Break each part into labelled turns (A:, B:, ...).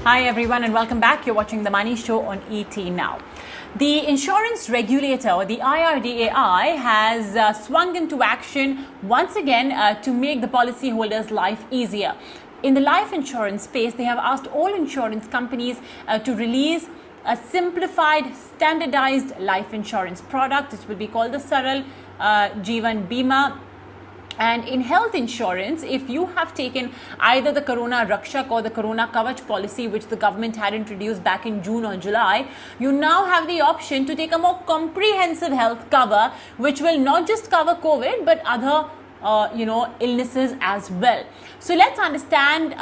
A: Hi everyone and welcome back. You're watching The Money Show on ET Now. The insurance regulator, or the IRDAI, has swung into action once again to make the policyholders' life easier. In the life insurance space, they have asked all insurance companies to release a simplified, standardized life insurance product. It will be called the Saral Jeevan Bima. And in health insurance, if you have taken either the Corona Rakshak or the Corona Kavach policy, which the government had introduced back in June or July, you now have the option to take a more comprehensive health cover, which will not just cover COVID, but other illnesses as well. So let's understand,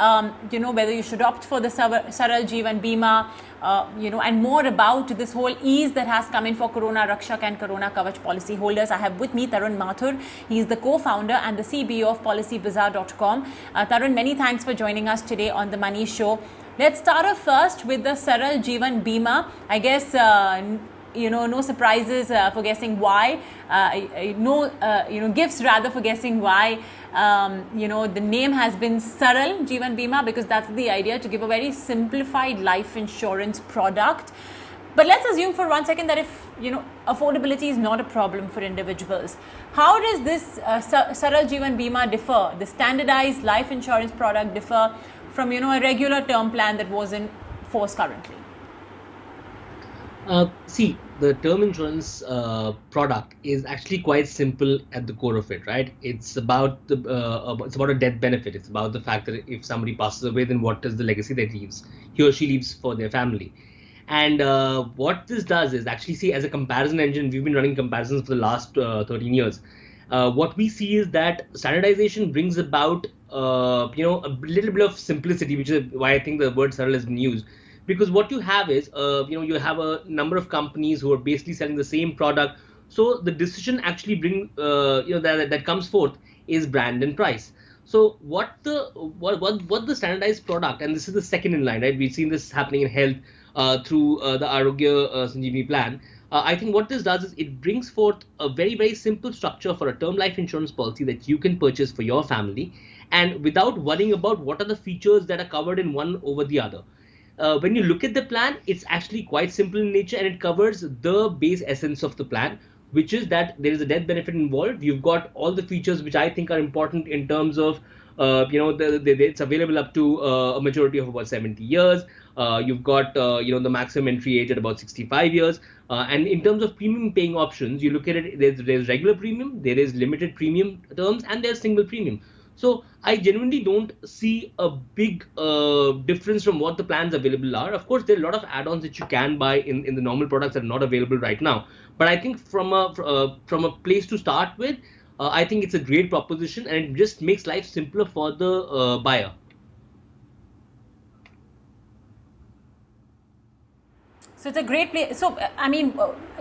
A: whether you should opt for the Saral Jeevan Bima, and more about this whole ease that has come in for Corona Rakshak and Corona Kavach policy holders. I have with me Tarun Mathur. He is the co-founder and the CBO of policybazaar.com. Tarun, many thanks for joining us today on The Money Show. Let's start off first with the Saral Jeevan Bima. I guess no surprises for guessing why, gifts rather for guessing why, the name has been Saral Jeevan Bima, because that's the idea, to give a very simplified life insurance product. But let's assume for 1 second that if, affordability is not a problem for individuals, how does this Saral Jeevan Bima differ, the standardized life insurance product differ from, a regular term plan that was in force currently?
B: See, the term insurance product is actually quite simple at the core of it, right? It's about it's about a death benefit. It's about the fact that if somebody passes away, then what is the legacy that he or she leaves for their family. And what this does is actually, see, as a comparison engine, we've been running comparisons for the last 13 years. What we see is that standardization brings about a little bit of simplicity, which is why I think the word Saral has been used. Because what you have is, you have a number of companies who are basically selling the same product. So the decision actually that comes forth is brand and price. So what the standardized product, and this is the second in line, right? We've seen this happening in health through the Arogya Sanjeevani plan. I think what this does is it brings forth a very, very simple structure for a term life insurance policy that you can purchase for your family, and without worrying about what are the features that are covered in one over the other. When you look at the plan, it's actually quite simple in nature, and it covers the base essence of the plan, which is that there is a death benefit involved. You've got all the features which I think are important in terms of, it's available up to a majority of about 70 years. You've got, the maximum entry age at about 65 years. And in terms of premium paying options, you look at it, there's regular premium, there is limited premium terms, and there's single premium. So I genuinely don't see a big difference from what the plans available are. Of course, there are a lot of add-ons that you can buy in the normal products that are not available right now. But I think from a place to start with, I think it's a great proposition, and it just makes life simpler for the buyer.
A: So it's a great place. So,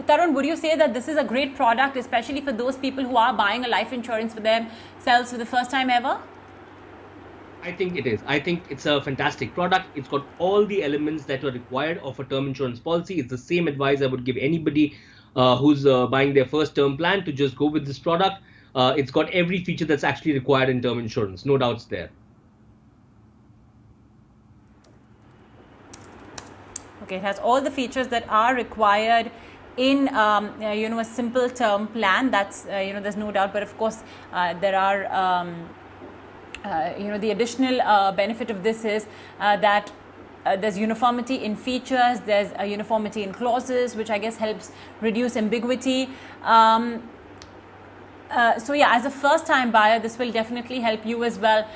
A: Tarun, would you say that this is a great product, especially for those people who are buying a life insurance for themselves for the first time ever?
B: I think it is. I think it's a fantastic product. It's got all the elements that are required of a term insurance policy. It's the same advice I would give anybody who's buying their first term plan, to just go with this product. It's got every feature that's actually required in term insurance. No doubts there.
A: Okay, it has all the features that are required in a simple term plan. That's there's no doubt. But of course, there are the additional benefit of this is that there's uniformity in features. There's a uniformity in clauses, which I guess helps reduce ambiguity. So yeah, as a first-time buyer, this will definitely help you as well.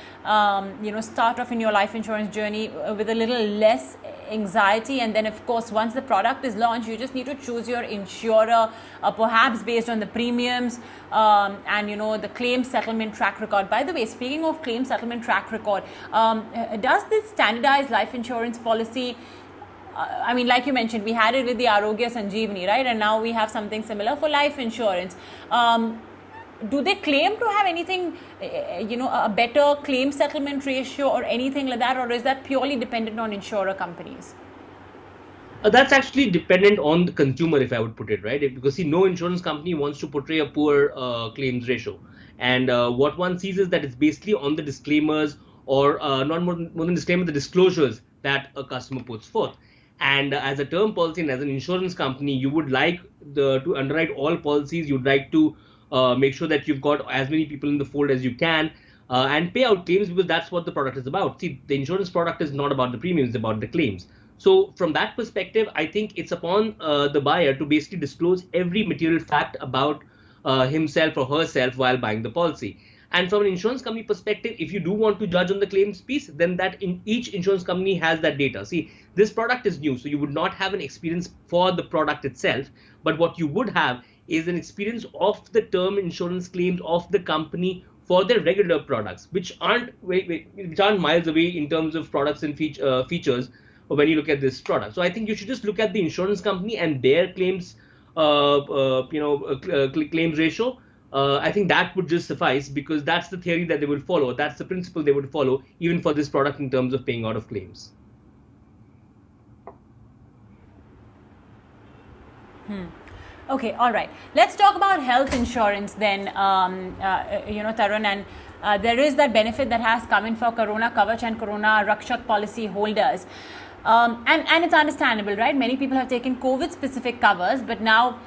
A: Start off in your life insurance journey with a little less anxiety, and then of course once the product is launched, you just need to choose your insurer, perhaps based on the premiums and the claim settlement track record. By the way, speaking of claim settlement track record, does this standardized life insurance policy, like you mentioned, we had it with the Arogya Sanjeevani, right? And now we have something similar for life insurance. Do they claim to have anything, a better claim settlement ratio or anything like that, or is that purely dependent on insurer companies?
B: That's actually dependent on the consumer, if I would put it, right? Because see, no insurance company wants to portray a poor claims ratio. And what one sees is that it's basically on the disclaimers, or not more than disclaimer, the disclosures that a customer puts forth. And as a term policy and as an insurance company, you would like to underwrite all policies. You'd like to make sure that you've got as many people in the fold as you can, and pay out claims, because that's what the product is about. See, the insurance product is not about the premiums, it's about the claims. So from that perspective, I think it's upon the buyer to basically disclose every material fact about himself or herself while buying the policy. And from an insurance company perspective, if you do want to judge on the claims piece, then that in each insurance company has that data. See, this product is new, so you would not have an experience for the product itself, but what you would have is an experience of the term insurance claims of the company for their regular products, which aren't miles away in terms of products and features when you look at this product. So I think you should just look at the insurance company and their claims, claims ratio. I think that would just suffice, because that's the theory that they will follow. That's the principle they would follow, even for this product in terms of paying out of claims.
A: Okay, all right. Let's talk about health insurance then, Tarun. And there is that benefit that has come in for Corona Kavach and Corona Rakshak policy holders. And it's understandable, right? Many people have taken COVID-specific covers, but now,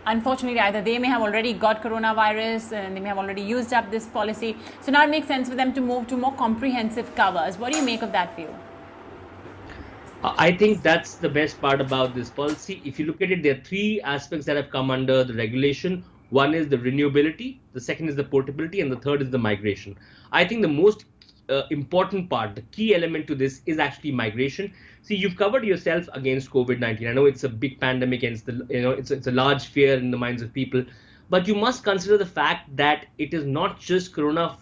A: unfortunately, either they may have already got coronavirus and they may have already used up this policy. So now it makes sense for them to move to more comprehensive covers. What do you make of that view?
B: I think that's the best part about this policy. If you look at it, there are three aspects that have come under the regulation. One is the renewability, the second is the portability, and the third is the migration. I think the most important part, the key element to this, is actually migration. See, you've covered yourself against COVID-19. I know it's a big pandemic, and it's a large fear in the minds of people, but you must consider the fact that it is not just corona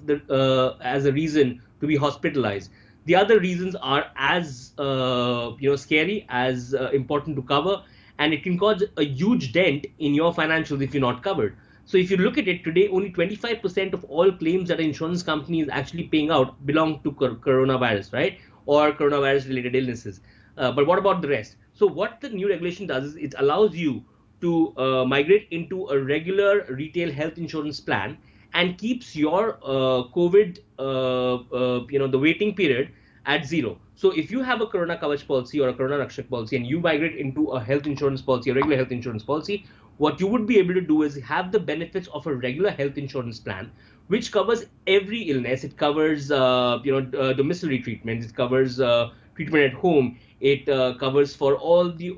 B: as a reason to be hospitalized. The other reasons are as scary, as important to cover, and it can cause a huge dent in your financials if you're not covered. So if you look at it today, only 25% of all claims that an insurance company is actually paying out belong to coronavirus, right? Or coronavirus related illnesses. But what about the rest? So what the new regulation does is it allows you to migrate into a regular retail health insurance plan, and keeps your COVID, the waiting period at zero. So if you have a Corona Kavach policy or a Corona Rakshak policy and you migrate into a health insurance policy, a regular health insurance policy, what you would be able to do is have the benefits of a regular health insurance plan, which covers every illness. It covers, domiciliary treatment. It covers treatment at home. It covers for all the,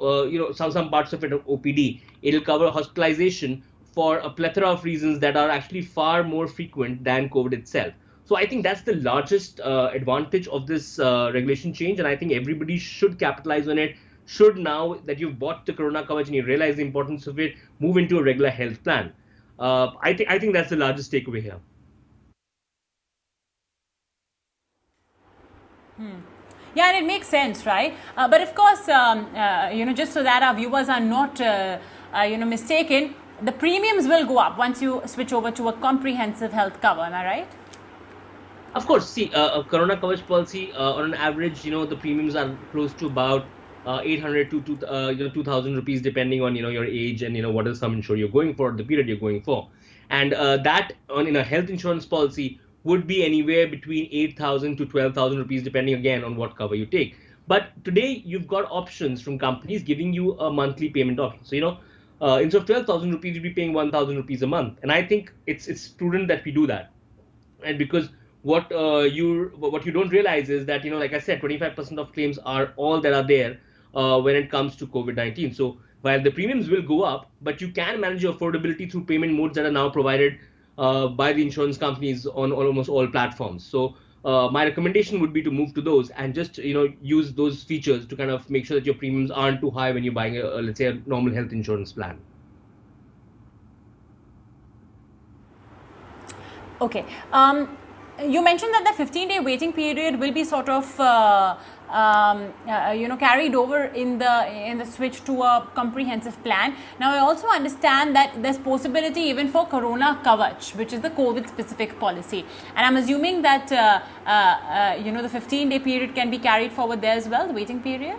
B: some parts of it of OPD. It'll cover hospitalization for a plethora of reasons that are actually far more frequent than COVID itself. So I think that's the largest advantage of this regulation change, and I think everybody should capitalize on it. Should, now that you've bought the Corona Kavach and you realize the importance of it, move into a regular health plan. I think that's the largest takeaway here.
A: Yeah, and it makes sense, right? But of course, just so that our viewers are not, mistaken, the premiums will go up once you switch over to a comprehensive health cover. Am I right?
B: Of course. See, a Corona Kavach policy, on an average, the premiums are close to about 800 to 2,000 rupees, depending on your age and what is sum insured you're going for, the period you're going for, and that in a health insurance policy would be anywhere between 8,000 to 12,000 rupees, depending again on what cover you take. But today you've got options from companies giving you a monthly payment option. So instead of 12,000 rupees, you'll be paying 1,000 rupees a month, and I think it's prudent that we do that, and because what you don't realize is that like I said, 25% of claims are all that are there when it comes to COVID-19. So while the premiums will go up, but you can manage your affordability through payment modes that are now provided by the insurance companies on almost all platforms. So my recommendation would be to move to those and just use those features to kind of make sure that your premiums aren't too high when you're buying let's say a normal health insurance plan.
A: Okay. You mentioned that the 15-day waiting period will be sort of carried over in the switch to a comprehensive plan. Now I also understand that there's possibility even for Corona Kavach, which is the COVID specific policy, and I'm assuming that the 15-day period can be carried forward there as well, the waiting period.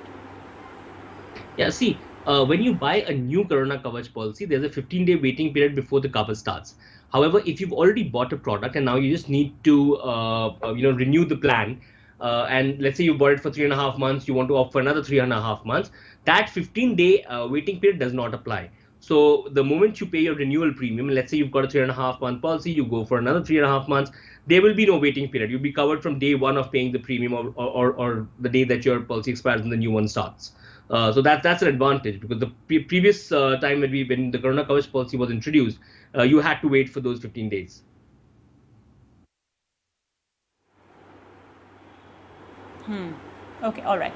B: Yeah, see, when you buy a new Corona Kavach policy, there's a 15-day waiting period before the cover starts. However, if you've already bought a product and now you just need to renew the plan, and let's say you bought it for 3.5 months, you want to opt for another 3.5 months, that 15-day waiting period does not apply. So the moment you pay your renewal premium, let's say you've got a 3.5 month policy, you go for another 3.5 months, there will be no waiting period. You'll be covered from day one of paying the premium, or the day that your policy expires and the new one starts. So that's an advantage, because the previous time when the Corona Kavach policy was introduced, you had to wait for those 15 days.
A: Okay, all right.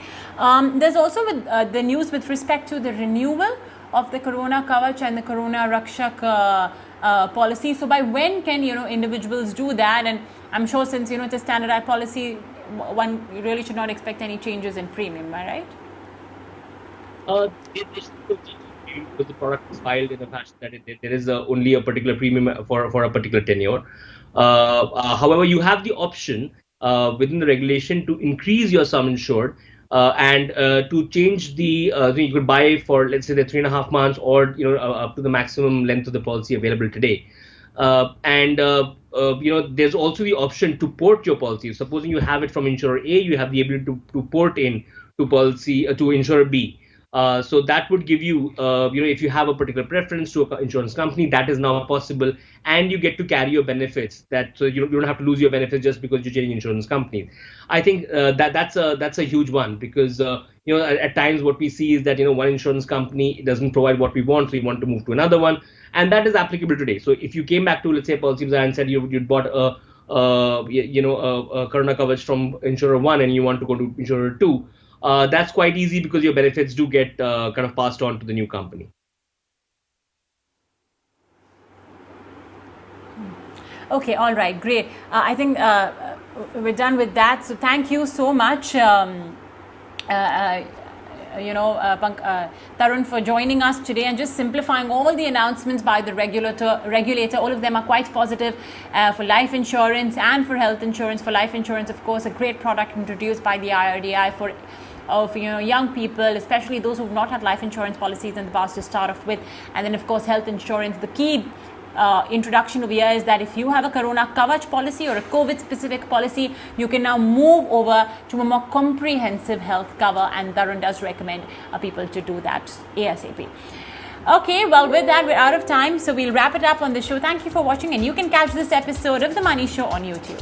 A: There's also the news with respect to the renewal of the Corona Kavach and the Corona Rakshak policy. So by when can individuals do that? And I'm sure since it's a standardized policy, one really should not expect any changes in premium. Am I right?
B: Because the product is filed in a fashion that there is only a particular premium for a particular tenure. However, you have the option within the regulation to increase your sum insured, and to change the you could buy for, let's say, the 3.5 months, or up to the maximum length of the policy available today. And there's also the option to port your policy. Supposing you have it from insurer A, you have the ability to port in to policy to insurer B. So that would give you, if you have a particular preference to an insurance company, that is now possible, and you get to carry your benefits. So you don't have to lose your benefits just because you change insurance companies. I think that's a huge one, because at times what we see is that one insurance company doesn't provide what we want, so we want to move to another one, and that is applicable today. So if you came back to, let's say, Policy Bazaar and said you'd bought a Corona Kavach from insurer 1 and you want to go to insurer 2. That's quite easy, because your benefits do get kind of passed on to the new company.
A: Okay, all right, great. I think we're done with that. So thank you so much, Tarun, for joining us today and just simplifying all the announcements by the regulator. All of them are quite positive for life insurance and for health insurance. For life insurance, of course, a great product introduced by the IRDAI of young people, especially those who have not had life insurance policies in the past, to start off with. And then, of course, health insurance. The key introduction over here is that if you have a Corona Kavach policy or a COVID specific policy, you can now move over to a more comprehensive health cover, and Tarun does recommend people to do that ASAP. Okay, well, with that, we're out of time, so we'll wrap it up on the show. Thank you for watching, and you can catch this episode of The Money Show on YouTube.